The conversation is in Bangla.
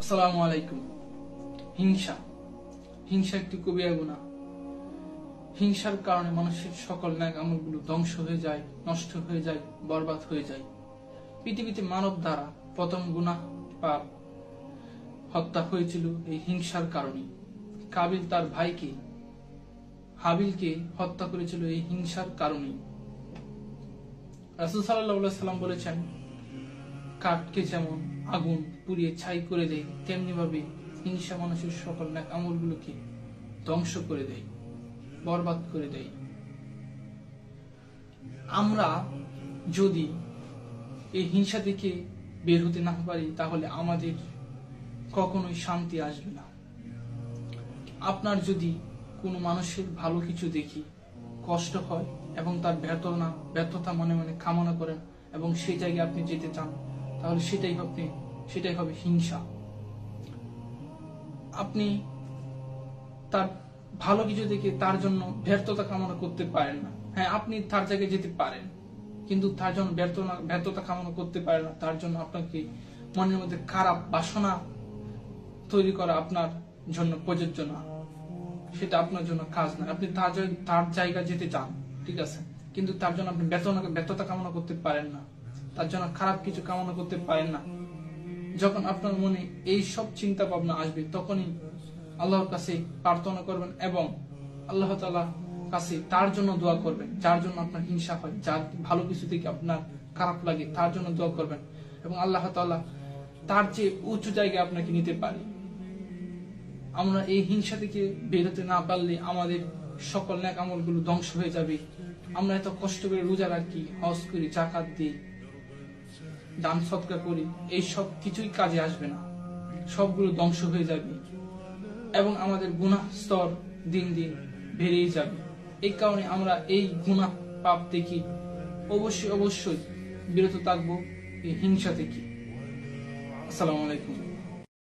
আসসালামু আলাইকুম। হিংসা হিংসা একটি কবিরা গুনাহ। হিংসার কারণে মানুষের সকল ন্যাক আমলগুলো ধ্বংস হয়ে যায়, নষ্ট হয়ে যায়, বরবাদ হয়ে যায়। পৃথিবীতে মানব দ্বারা প্রথম গুনাহ পাপ হত্যা হয়েছিল এই হিংসার কারণে। কাবিল তার ভাইকে হাবিলকে হত্যা করেছিল এই হিংসার কারণে। রাসূল সাল্লাল্লাহু আলাইহি সাল্লাম বলেছেন, কাঠকে যেমন আগুন পুড়িয়ে ছাই করে দেয়, তেমনি ভাবে হিংসা মানুষের সকল ন্যাক আমলগুলোকে ধ্বংস করে দেয়, বরবাদ করে দেয়। আমরা যদি এই হিংসা থেকে বের হতে না পারি, তাহলে আমাদের কখনোই শান্তি আসবে না। আপনার যদি কোনো মানুষের ভালো কিছু দেখি কষ্ট হয় এবং তার ব্যর্থতা মনে মনে কামনা করেন এবং সেই জায়গায় আপনি যেতে চান, তাহলে সেটাই হবে হিংসা। আপনি তার ভালো কিছু দেখে তার জন্য ব্যর্থতা কামনা করতে পারেন না। হ্যাঁ, আপনি তার জায়গায় যেতে পারেন, কিন্তু তার জন্য ব্যর্থতা কামনা করতে পারেন না। তার জন্য আপনাকে মনের মধ্যে খারাপ বাসনা তৈরি করা আপনার জন্য প্রযোজ্য না। সেটা আপনার জন্য কাজ না। আপনি তার জায়গা যেতে চান, ঠিক আছে, কিন্তু তার জন্য আপনি ব্যর্থতা কামনা করতে পারেন না, তার জন্য খারাপ কিছু কামনা করতে পারেন না। যখন আপনার মনে এই সব চিন্তা ভাবনা আসবে, তখনই আল্লাহর কাছে প্রার্থনা করবেন এবং আল্লাহ তাআলার কাছে তার জন্য দোয়া করবেন। যার জন্য আপনার হিংসা হয়, যার ভালো কিছু থেকে আপনার খারাপ লাগে, তার জন্য দোয়া করবেন এবং আল্লাহ তাআলা তার যে উচ্চ জায়গায় আপনাকে নিতে পারে। আমরা এই হিংসা থেকে বেরোতে না পারলে আমাদের সকল নেক আমলগুলো ধ্বংস হয়ে যাবে। আমরা এত কষ্ট করে রোজা রাখি, হজ করি, যাকাত দিই, দান সদকা করি, এই সব কিছুই কাজে আসবে না, সবগুলো ধ্বংস হয়ে যাবে এবং আমাদের গুনাহ স্তর দিন দিন বেড়েই যাবে। এই কারণে আমরা এই গুনাহ পাপ থেকে অবশ্যই বিরত থাকবো, এই হিংসা থেকে। আসসালামু আলাইকুম।